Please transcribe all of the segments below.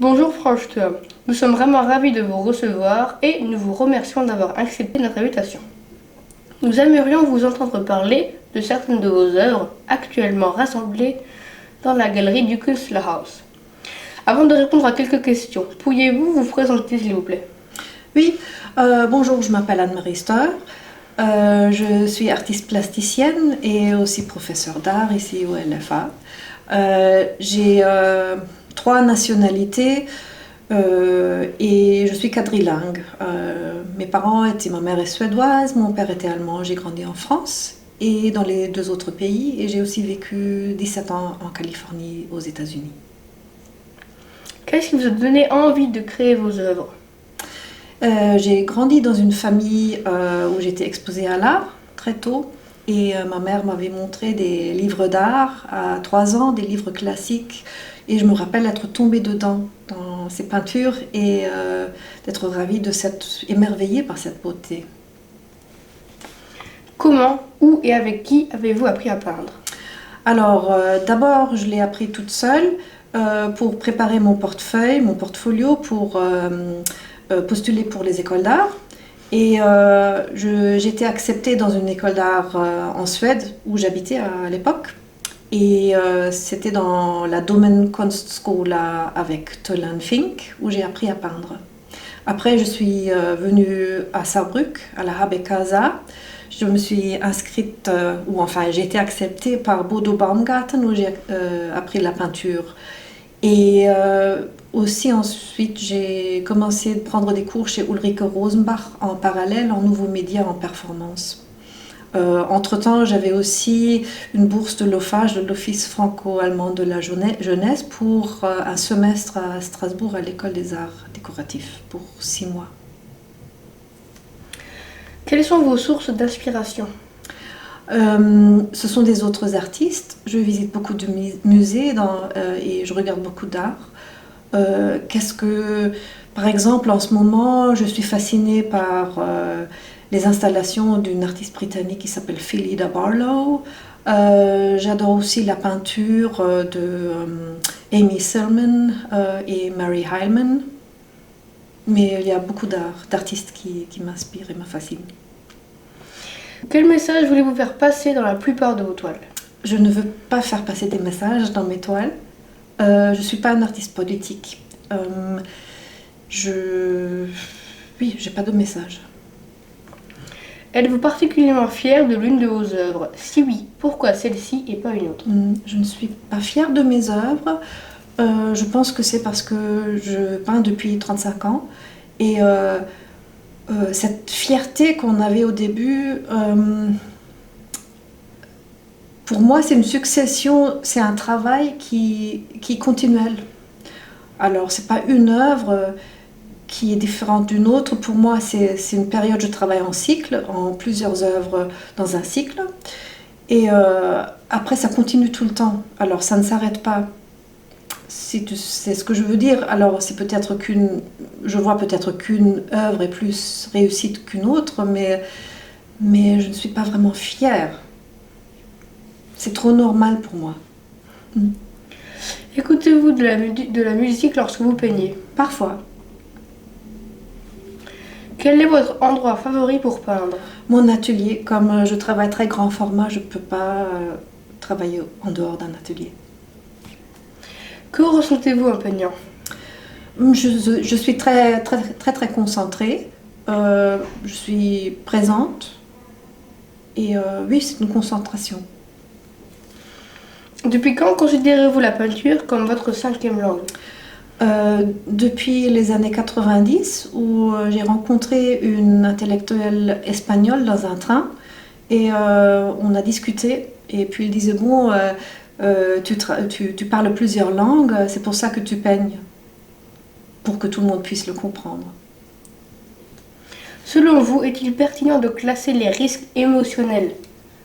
Bonjour Franche Tom, nous sommes vraiment ravis de vous recevoir et nous vous remercions d'avoir accepté notre invitation. Nous aimerions vous entendre parler de certaines de vos œuvres actuellement rassemblées dans la galerie du Künstlerhaus. Avant de répondre à quelques questions, pourriez-vous vous présenter s'il vous plaît? Oui, bonjour, je m'appelle Anne-Marie Steur. Je suis artiste plasticienne et aussi professeure d'art ici au LFA. J'ai 3 nationalités et je suis quadrilingue. Ma mère est suédoise, mon père était allemand, j'ai grandi en France et dans les 2 autres pays et j'ai aussi vécu 17 ans en Californie aux États-Unis. Qu'est-ce qui vous a donné envie de créer vos œuvres? J'ai grandi dans une famille où j'étais exposée à l'art très tôt et ma mère m'avait montré des livres d'art à 3 ans, des livres classiques et je me rappelle être tombée dedans dans ces peintures et d'être ravie émerveillée par cette beauté. Comment, où et avec qui avez-vous appris à peindre? Alors d'abord je l'ai appris toute seule pour préparer mon portfolio pour postuler pour les écoles d'art. Et j'étais acceptée dans une école d'art en Suède où j'habitais à l'époque. Et c'était dans la Domen Konstskola avec Tolan Fink où j'ai appris à peindre. Après, je suis venue à Saarbrück, à la HB Casa. Je me suis inscrite, j'ai été acceptée par Bodo Baumgarten où j'ai appris la peinture. Et aussi ensuite, j'ai commencé à prendre des cours chez Ulrike Rosenbach en parallèle, en nouveaux médias, en performance. Entre-temps, j'avais aussi une bourse de l'OFAGE, de l'Office franco-allemand de la jeunesse, pour un semestre à Strasbourg à l'École des arts décoratifs, pour 6 mois. Quelles sont vos sources d'inspiration? Ce sont des autres artistes. Je visite beaucoup de musées et je regarde beaucoup d'art. Par exemple, en ce moment, je suis fascinée par les installations d'une artiste britannique qui s'appelle Phillida Barlow. J'adore aussi la peinture de Amy Selman et Mary Heilman. Mais il y a beaucoup d'artistes qui m'inspirent et me fascinent. Quel message voulez-vous faire passer dans la plupart de vos toiles? Je ne veux pas faire passer des messages dans mes toiles. Je ne suis pas un artiste politique. Oui, j'ai pas de message. Êtes-vous particulièrement fière de l'une de vos œuvres? Si oui, pourquoi celle-ci et pas une autre? Je ne suis pas fière de mes œuvres. Je pense que c'est parce que je peins depuis 35 ans. Et cette fierté qu'on avait au début, pour moi, c'est une succession, c'est un travail qui est continuel. Alors, c'est pas une œuvre qui est différente d'une autre. Pour moi, c'est une période, je travaille en cycle, en plusieurs œuvres dans un cycle. Et après, ça continue tout le temps. Alors, ça ne s'arrête pas. Si tu sais ce que je veux dire, alors je vois peut-être qu'une œuvre est plus réussite qu'une autre, mais je ne suis pas vraiment fière. C'est trop normal pour moi. Écoutez-vous de la musique lorsque vous peignez? Parfois. Quel est votre endroit favori pour peindre? Mon atelier, comme je travaille très grand format, je ne peux pas travailler en dehors d'un atelier. Que ressentez-vous en peignant? Je suis très, très, très, très concentrée. Je suis présente. Et oui, c'est une concentration. Depuis quand considérez-vous la peinture comme votre 5e langue? Depuis les années 90, où j'ai rencontré une intellectuelle espagnole dans un train et on a discuté. Et puis il disait, bon, tu parles plusieurs langues, c'est pour ça que tu peignes, pour que tout le monde puisse le comprendre. Selon vous, est-il pertinent de classer les risques émotionnels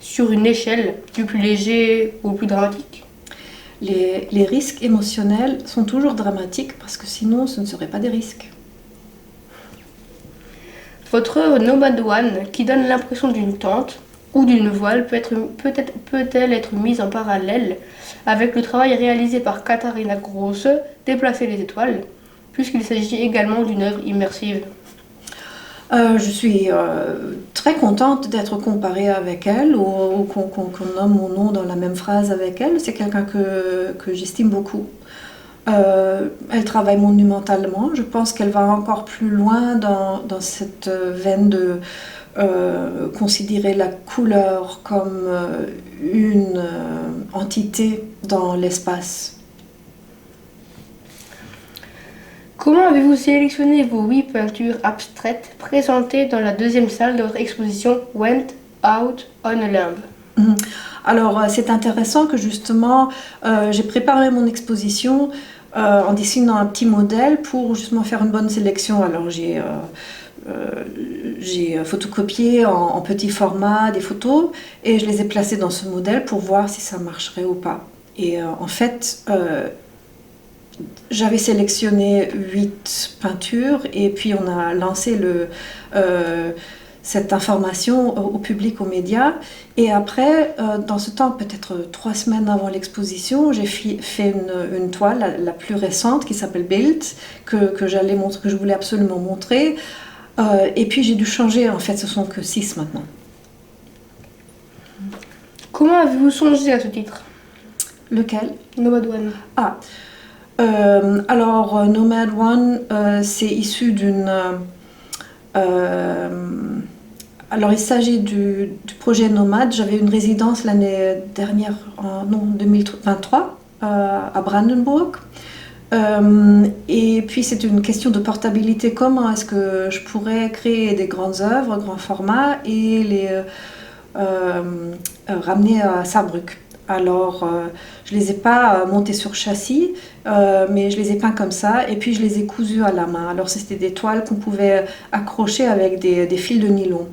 sur une échelle du plus léger au plus dramatique? Les risques émotionnels sont toujours dramatiques parce que sinon ce ne seraient pas des risques. Votre œuvre Nomad One, qui donne l'impression d'une tente ou d'une voile, peut-elle être mise en parallèle avec le travail réalisé par Katharina Grosse, Déplacer les étoiles, puisqu'il s'agit également d'une œuvre immersive? Je suis très contente d'être comparée avec elle ou qu'on nomme mon nom dans la même phrase avec elle. C'est quelqu'un que j'estime beaucoup. Elle travaille monumentalement. Je pense qu'elle va encore plus loin dans cette veine de considérer la couleur comme une entité dans l'espace. Comment avez-vous sélectionné vos 8 peintures abstraites présentées dans la deuxième salle de votre exposition Went Out on a Limb? Alors, c'est intéressant que justement, j'ai préparé mon exposition en dessinant un petit modèle pour justement faire une bonne sélection. Alors, j'ai photocopié en petit format des photos et je les ai placées dans ce modèle pour voir si ça marcherait ou pas. Et en fait, j'avais sélectionné 8 peintures et puis on a lancé cette information au public, aux médias. Et après, dans ce temps, peut-être 3 semaines avant l'exposition, j'ai fait une toile, la plus récente, qui s'appelle Bild, que je voulais absolument montrer. Et puis j'ai dû changer, en fait, ce sont que 6 maintenant. Comment avez-vous songé à ce titre? Lequel? Nomad One. Ah, alors Nomad One, c'est issu d'une... alors il s'agit du projet Nomade. J'avais une résidence l'année dernière, en 2023, à Brandenburg. Et puis c'est une question de portabilité. Comment est-ce que je pourrais créer des grandes œuvres, grand format, et les ramener à Saarbrück? Alors, je ne les ai pas montés sur châssis, mais je les ai peints comme ça, et puis je les ai cousus à la main. Alors, c'était des toiles qu'on pouvait accrocher avec des fils de nylon.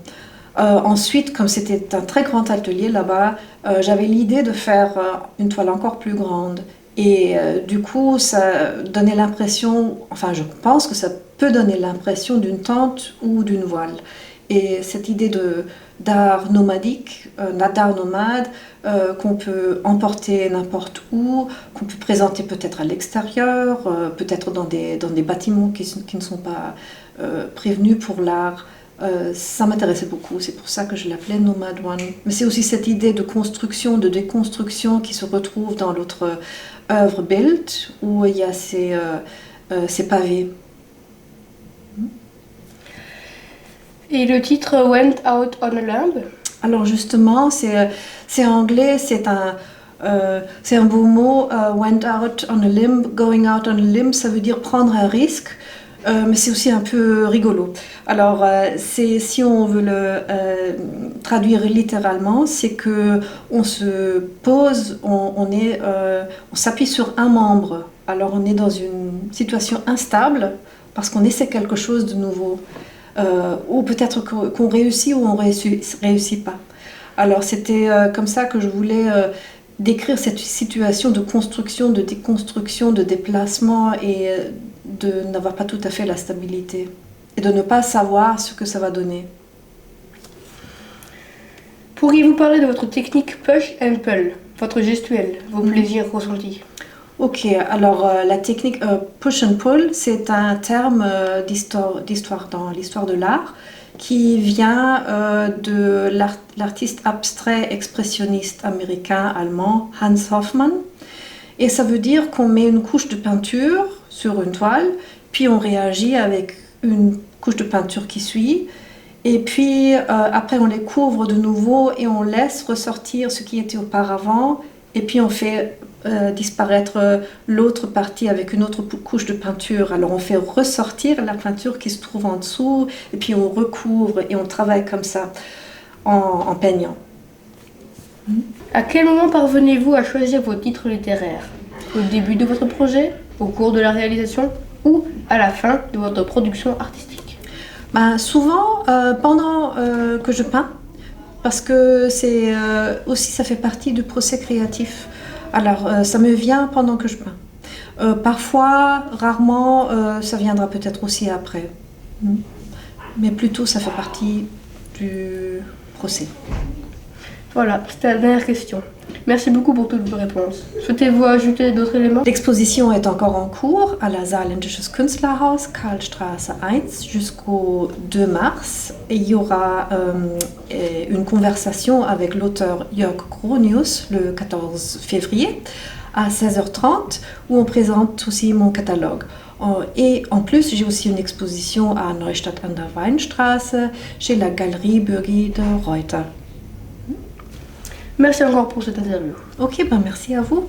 Ensuite, comme c'était un très grand atelier là-bas, j'avais l'idée de faire une toile encore plus grande. Et du coup, ça donnait l'impression, enfin je pense que ça peut donner l'impression d'une tente ou d'une voile. Et cette idée d'art nomadique, d'art nomade, qu'on peut emporter n'importe où, qu'on peut présenter peut-être à l'extérieur, peut-être dans des bâtiments qui ne sont pas prévenus pour l'art, ça m'intéressait beaucoup. C'est pour ça que je l'appelais Nomad One. Mais c'est aussi cette idée de construction, de déconstruction qui se retrouve dans l'autre œuvre Bild, où il y a ces pavés. Et le titre Went Out on a Limb? Alors justement, c'est anglais, c'est un beau mot, went out on a limb, going out on a limb, ça veut dire prendre un risque, mais c'est aussi un peu rigolo. Alors, si on veut le traduire littéralement, c'est que on se pose, on s'appuie sur un membre. Alors, on est dans une situation instable parce qu'on essaie quelque chose de nouveau. Ou peut-être qu'on réussit ou on réussit pas. Alors c'était comme ça que je voulais décrire cette situation de construction, de déconstruction, de déplacement et de n'avoir pas tout à fait la stabilité et de ne pas savoir ce que ça va donner. Pourriez-vous parler de votre technique push and pull, votre gestuelle, vos plaisirs ressentis? Ok, alors la technique push and pull, c'est un terme d'histoire dans l'histoire de l'art qui vient de l'artiste abstrait expressionniste américain-allemand Hans Hofmann. Et ça veut dire qu'on met une couche de peinture sur une toile, puis on réagit avec une couche de peinture qui suit. Et puis après on les couvre de nouveau et on laisse ressortir ce qui était auparavant. Et puis on fait disparaître l'autre partie avec une autre couche de peinture. Alors on fait ressortir la peinture qui se trouve en dessous et puis on recouvre et on travaille comme ça en peignant. À quel moment parvenez-vous à choisir vos titres littéraires? Au début de votre projet, au cours de la réalisation ou à la fin de votre production artistique? Souvent pendant que je peins, parce que c'est aussi ça fait partie du procès créatif. Alors ça me vient pendant que je peins. Parfois, rarement, ça viendra peut-être aussi après. Mais plutôt ça fait partie du procès. Voilà, c'était la dernière question. Merci beaucoup pour toutes vos réponses. Souhaitez-vous ajouter d'autres éléments? L'exposition est encore en cours à la Saarländisches Künstlerhaus, Karlstraße 1, jusqu'au 2 mars. Et il y aura une conversation avec l'auteur Jörg Gronius le 14 février à 16h30, où on présente aussi mon catalogue. Et en plus, j'ai aussi une exposition à Neustadt an der Weinstraße, chez la galerie Birgit Reuter. Merci encore pour cette interview. Ok, ben merci à vous.